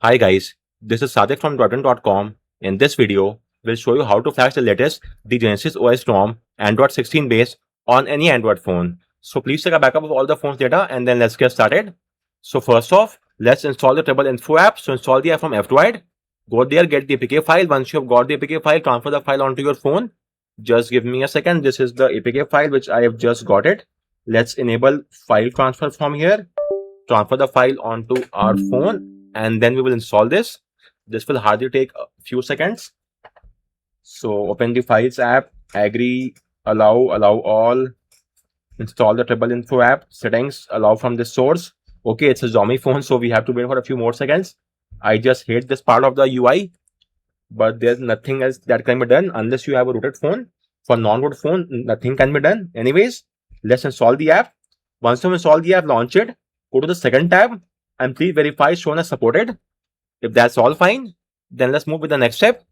Hi guys, this is Sadik from .in.com. In this video, we'll show you how to flash the latest GenesisOS ROM Android 16 base on any Android phone. So please take a backup of all the phone's data and then let's get started. So first off, let's install the Treble Info app. So install the app from F-Droid. Go there, get the APK file. Once you have got the APK file, transfer the file onto your phone. Just give me a second. This is the APK file which I have just got it. Let's enable file transfer from here. Transfer the file onto our phone and then we will install this. This will hardly take a few seconds. So open the Files app, agree, allow all, install the Treble Info app, settings, allow from the source. Okay, it's a Xiaomi phone, so we have to wait for a few more seconds. I just hate this part of the UI, but there's nothing else that can be done unless you have a rooted phone. For non-root phone, nothing can be done. Anyways, let's install the app. Once you install the app, launch it. Go to the second tab and please verify shown as supported. If that's all fine, then let's move with the next step,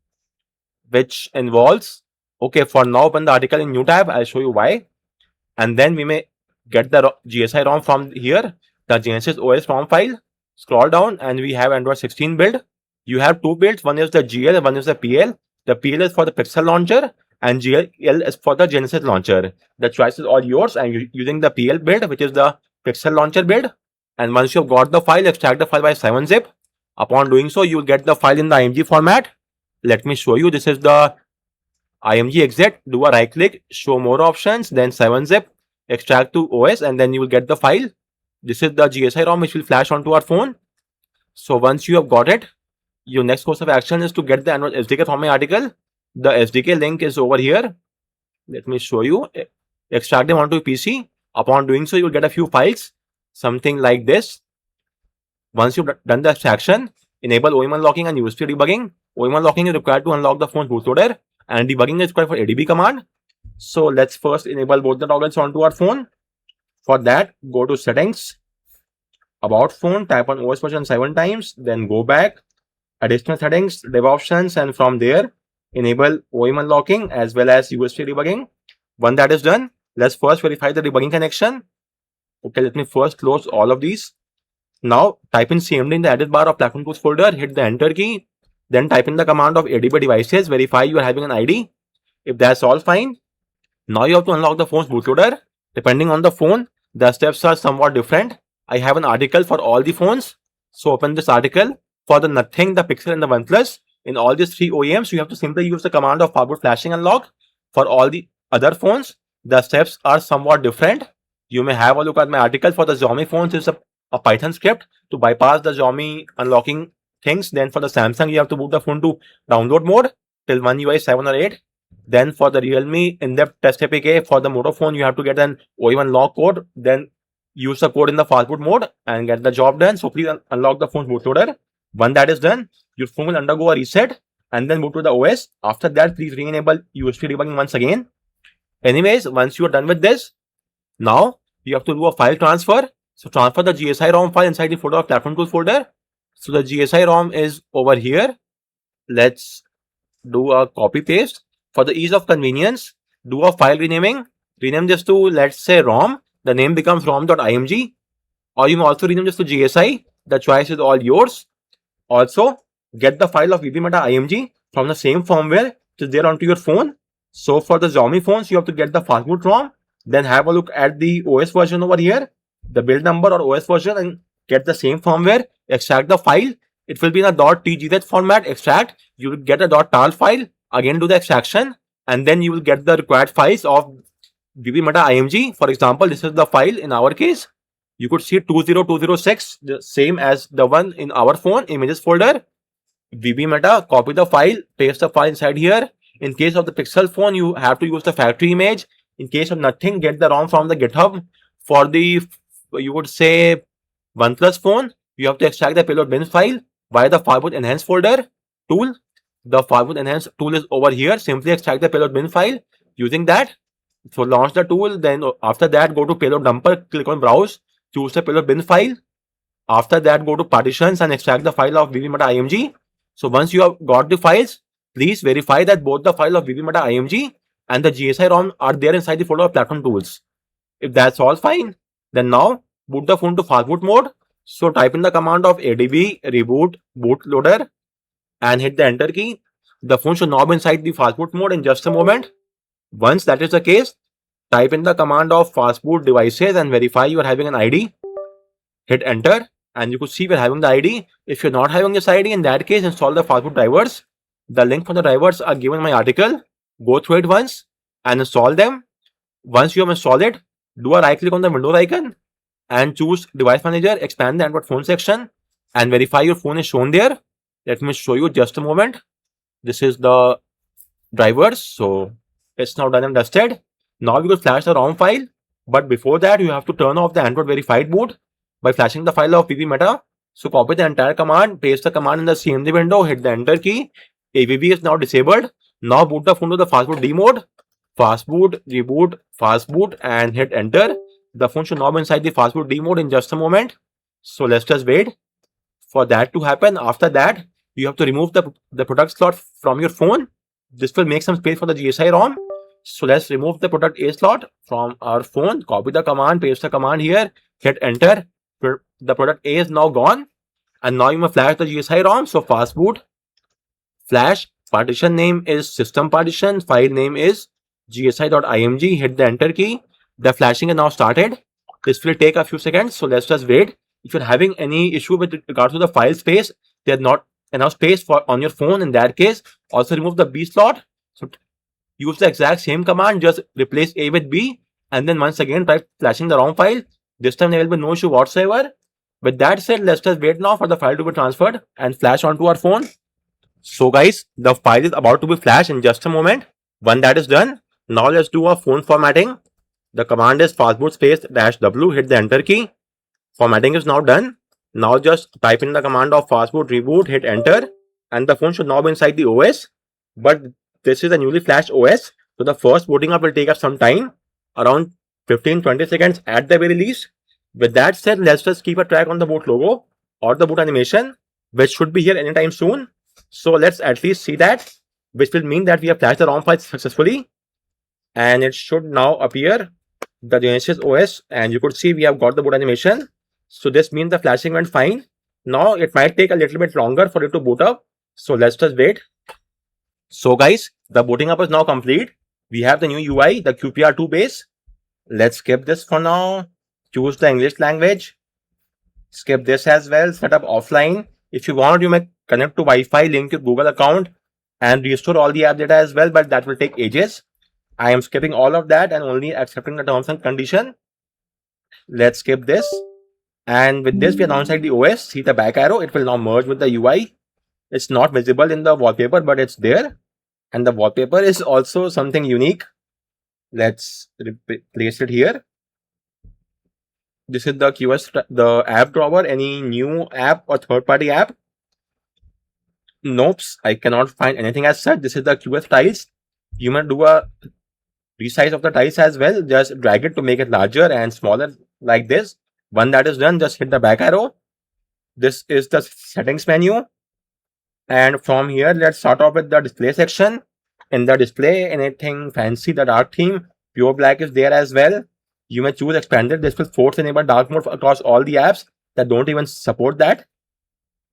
which involves, okay, for now open the article in new tab. I'll show you why. And then we may get the GSI ROM from here, the GenesisOS ROM file. Scroll down and we have Android 16 build. You have two builds. One is the GL and one is the PL. The PL is for the Pixel launcher and GL is for the Genesis launcher. The choice is all yours. I'm using the PL build, which is the Pixel launcher build. And once you've got the file, extract the file by 7-zip. Upon doing so, you will get the file in the IMG format. Let me show you. This is the IMG exit. Do a right click, show more options, then 7-zip, extract to OS, and then you will get the file. This is the GSI ROM which will flash onto our phone. So once you have got it, your next course of action is to get the Android SDK from my article. The SDK link is over here. Let me show you. Extract them onto PC. Upon doing so, you will get a few files. Something like this. Once you've done the extraction, enable OEM unlocking and USB debugging. OEM unlocking is required to unlock the phone's bootloader and debugging is required for ADB command. So let's first enable both the toggles onto our phone. For that, go to settings, about phone, type on OS version 7 times, then go back, additional settings, dev options, and from there, enable OEM unlocking as well as USB debugging. When that is done, let's first verify the debugging connection. Okay, let me first close all of these. Now type in CMD in the edit bar of platform tools folder, hit the enter key, then type in the command of ADB devices, verify you are having an ID. If that's all fine, now you have to unlock the phone's bootloader. Depending on the phone, the steps are somewhat different. I have an article for all the phones. So open this article. For the Nothing, the Pixel and the OnePlus, in all these three OEMs, you have to simply use the command of forward flashing unlock. For all the other phones, the steps are somewhat different. You may have a look at my article. For the Xiaomi phones, it's a Python script to bypass the Xiaomi unlocking things. Then for the Samsung, you have to boot the phone to download mode till One UI 7 or 8. Then for the Realme in-depth test APK, for the Moto phone, you have to get an OEM unlock code. Then use the code in the fastboot mode and get the job done. So please unlock the phone's bootloader. When that is done, your phone will undergo a reset and then boot to the OS. After that, please re-enable USB debugging once again. Anyways, once you are done with this, now you have to do a file transfer. So transfer the GSI ROM file inside the folder of platform tools folder. So the GSI ROM is over here. Let's do a copy paste. For the ease of convenience, do a file renaming. Rename this to, let's say, ROM. The name becomes rom.img. Or you may also rename this to GSI. The choice is all yours. Also, get the file of vbmeta.img from the same firmware which is there onto your phone. So for the Xiaomi phones, you have to get the fastboot ROM. Then have a look at the OS version over here, the build number or OS version, and get the same firmware. Extract the file. It will be in a .tgz format. Extract. You will get a .tar file. Again, do the extraction, and then you will get the required files of vbmeta.img. For example, this is the file in our case. You could see 20206, the same as the one in our phone, images folder. vbmeta, copy the file, paste the file inside here. In case of the Pixel phone, you have to use the factory image. In case of Nothing, get the ROM from the GitHub. For the, you would say, OnePlus phone, you have to extract the payload bin file via the Fireboot Enhance folder tool. The Fireboot Enhance tool is over here. Simply extract the payload bin file using that. So launch the tool. Then after that, go to payload dumper, click on browse, choose the payload bin file. After that, go to partitions and extract the file of vbmeta.img. So once you have got the files, please verify that both the file of vbmeta.img and the GSI ROM are there inside the folder of platform tools. If that's all fine, then now boot the phone to fastboot mode. So type in the command of adb reboot bootloader and hit the enter key. The phone should now be inside the fastboot mode in just a moment. Once that is the case, type in the command of fastboot devices and verify you are having an ID. Hit enter and you could see we're having the ID. If you're not having this ID, in that case, install the fastboot drivers. The link for the drivers are given in my article. Go through it once and install them. Once you have installed it, do a right click on the Windows icon and choose Device Manager, expand the Android phone section and verify your phone is shown there. Let me show you just a moment. This is the drivers. So it's now done and dusted. Now we could flash the ROM file. But before that, you have to turn off the Android verified boot by flashing the file of pvmeta. So copy the entire command, paste the command in the CMD window, hit the enter key. AVB is now disabled. Now boot the phone to the fastboot D mode. Fastboot, reboot, fastboot and hit enter. The phone should now be inside the fastboot D mode in just a moment. So let's just wait for that to happen. After that, you have to remove the product slot from your phone. This will make some space for the GSI ROM. So let's remove the product A slot from our phone. Copy the command, paste the command here, hit enter. The product A is now gone. And now you may flash the GSI ROM. So fastboot, flash, partition name is system partition, file name is gsi.img, hit the enter key. The flashing is now started. This will take a few seconds. So let's just wait. If you're having any issue with regard to the file space, there's not enough space for on your phone. In that case, also remove the B slot. So use the exact same command, just replace A with B, and then once again try flashing the ROM file. This time there will be no issue whatsoever. With that said, let's just wait now for the file to be transferred and flash onto our phone. So guys, the file is about to be flashed in just a moment. When that is done, now let's do a phone formatting. The command is fastboot space -w, hit the enter key. Formatting is now done. Now just type in the command of fastboot reboot, hit enter, and the phone should now be inside the OS. But this is a newly flashed OS, so the first booting up will take up some time, around 15-20 seconds at the very least. With that said, let's just keep a track on the boot logo or the boot animation, which should be here anytime soon. So let's at least see that, which will mean that we have flashed the ROM file successfully, and it should now appear the GenesisOS, and you could see we have got the boot animation. So this means the flashing went fine. Now it might take a little bit longer for it to boot up. So let's just wait. So guys, the booting up is now complete. We have the new UI, the QPR2 base. Let's skip this for now. Choose the English language. Skip this as well. Set up offline. If you want, you may connect to Wi-Fi, link your Google account and restore all the app data as well, but that will take ages. I am skipping all of that and only accepting the terms and condition. Let's skip this. And with this, we are now inside the OS. See the back arrow, it will now merge with the UI. It's not visible in the wallpaper, but it's there. And the wallpaper is also something unique. Let's place it here. This is the QS, the app drawer. Any new app or third-party app? Nope, I cannot find anything as such. This is the QS tiles. You may do a resize of the tiles as well. Just drag it to make it larger and smaller like this. When that is done, just hit the back arrow. This is the settings menu. And from here, let's start off with the display section. In the display, anything fancy, the dark theme, pure black is there as well. You may choose expanded. This will force enable dark mode across all the apps that don't even support that.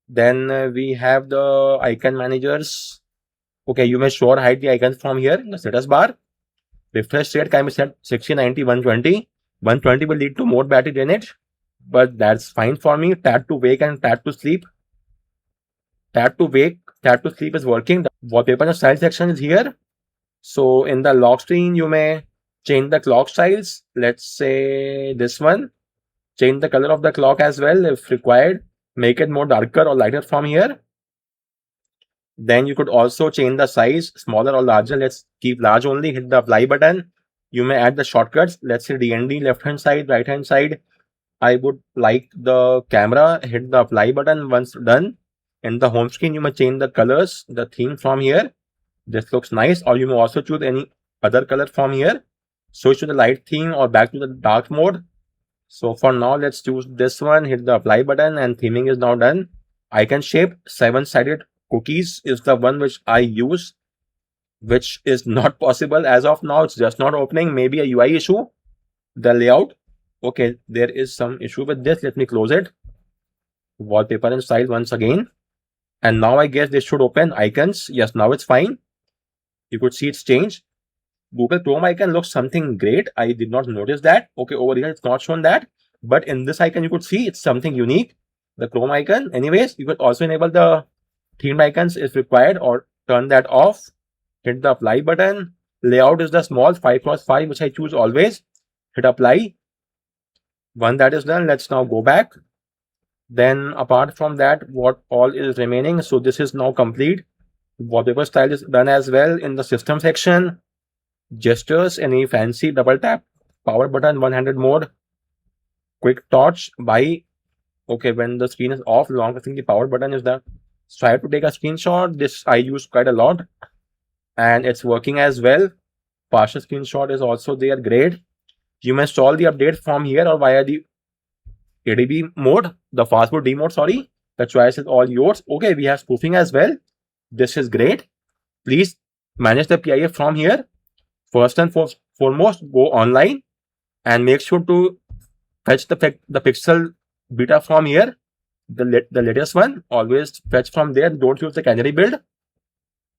Then we have the icon managers. Okay, you may show or hide the icons from here in the status bar. Refresh rate can be set 60, 90, 120. 120 will lead to more battery drainage, but that's fine for me. Tap to wake and tap to sleep. Tap to wake, tap to sleep is working. The wallpaper and style section is here. So in the lock screen, you may change the clock styles. Let's say this one. Change the color of the clock as well if required. Make it more darker or lighter from here. Then you could also change the size, smaller or larger. Let's keep large only. Hit the apply button. You may add the shortcuts. Let's say DND, left hand side, right hand side. I would like the camera. Hit the apply button. Once done, in the home screen, you may change the colors, the theme from here. This looks nice. Or you may also choose any other color from here. Switch to the light theme or back to the dark mode. So for now, let's choose this one. Hit the apply button and theming is now done. Icon shape, 7-sided cookies is the one which I use, which is not possible as of now. It's just not opening. Maybe a UI issue. The layout. Okay, there is some issue with this. Let me close it. wallpaper and style once again. And now I guess this should open icons. Yes, now it's fine. You could see it's changed. Google Chrome icon looks something great. I did not notice that. Okay, over here it's not shown that. But in this icon, you could see it's something unique. The Chrome icon. Anyways, you could also enable the themed icons if required or turn that off. Hit the apply button. Layout is the small 5x5, which I choose always. Hit apply. When that is done, let's now go back. Then apart from that, what all is remaining? So this is now complete. Wallpaper style is done as well. In the system section, gestures, any fancy double tap, power button, one-handed mode, quick torch by. Okay, when the screen is off, long pressing the power button is the. Try to take a screenshot. This I use quite a lot, and it's working as well. Partial screenshot is also there. Great. You may install the update from here or via the ADB mode, the fastboot D mode. Sorry, the choice is all yours. Okay, we have spoofing as well. This is great. Please manage the PIF from here. First and foremost, go online and make sure to fetch the pixel beta from here, the latest one. Always fetch from there. Don't use the canary build.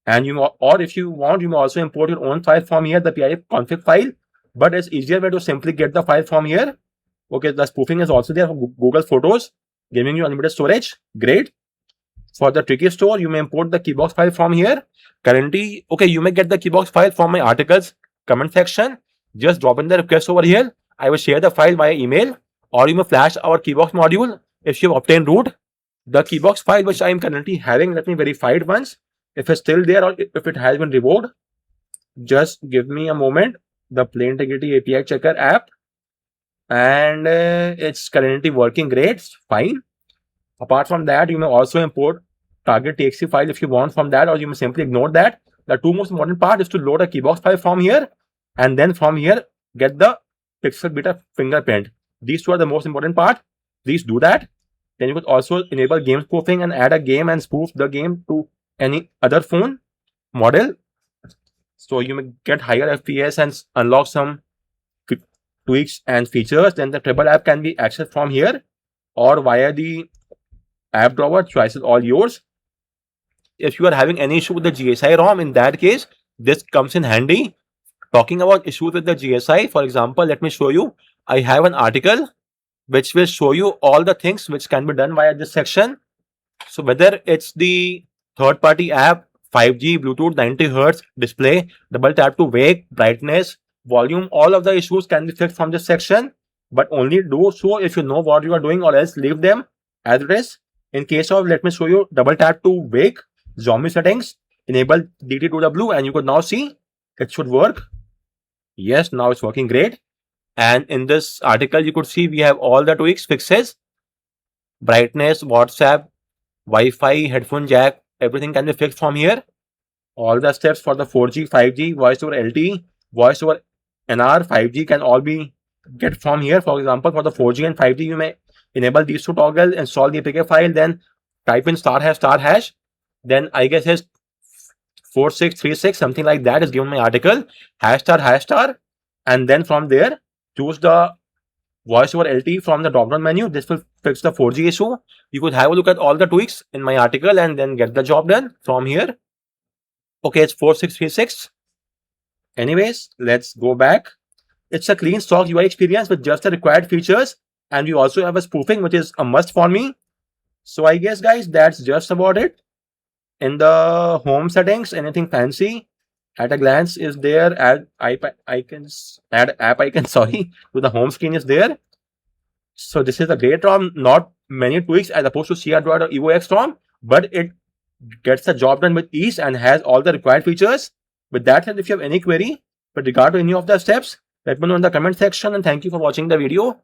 And or if you want, you may also import your own file from here, the PIF config file. But it's easier way to simply get the file from here. Okay, the spoofing is also there for Google Photos, giving you unlimited storage. Great. For the tricky store, you may import the keybox file from here. Currently, okay, you may get the keybox file from my articles comment section. Just drop in the request over here. I will share the file via email, or you may flash our keybox module if you have obtained root. The keybox file which I am currently having, let me verify it once. If it's still there or if it has been revoked, just give me a moment. The Play Integrity API Checker app, and it's currently working great. Fine. Apart from that, you may also import target.txt file if you want from that, or you may simply ignore that. The two most important part is to load a keybox file from here, and then from here get the pixel beta fingerprint. These two are the most important part. Please do that. Then you could also enable game spoofing and add a game and spoof the game to any other phone model. So you may get higher FPS and unlock some tweaks and features. Then the treble app can be accessed from here or via the app drawer. Choice is all yours. If you are having any issue with the GSI ROM, in that case, this comes in handy. Talking about issues with the GSI, for example, let me show you. I have an article which will show you all the things which can be done via this section. So whether it's the third-party app, 5G, Bluetooth, 90 Hz display, double tap to wake, brightness, volume, all of the issues can be fixed from this section. But only do so if you know what you are doing, or else leave them as it is. In case of, let me show you, double tap to wake, zombie settings, enable DT2W, and you could now see it should work. Yes, now it's working great. And in this article, you could see we have all the tweaks, fixes, brightness, WhatsApp, Wi-Fi, headphone jack, everything can be fixed from here. All the steps for the 4G, 5G, voice over LTE, voice over NR, 5G can all be get from here. For example, for the 4G and 5G, you may enable these two toggles, install the APK file, then type in *##. Then I guess it's 4636, something like that is given in my article, ###, and then from there choose the voice over LTE from the drop down menu. This will fix the 4G issue. You could have a look at all the tweaks in my article and then get the job done from here. Okay, it's 4636. Anyways, let's go back. It's a clean stock UI experience with just the required features, and we also have a spoofing, which is a must for me. So I guess, guys, that's just about it. In the home settings, anything fancy at a glance is there. Add app icons, sorry, to the home screen is there. So this is a great ROM, not many tweaks as opposed to CR Droid or EvoX ROM, but it gets the job done with ease and has all the required features. With that said, if you have any query with regard to any of the steps, let me know in the comment section, and thank you for watching the video.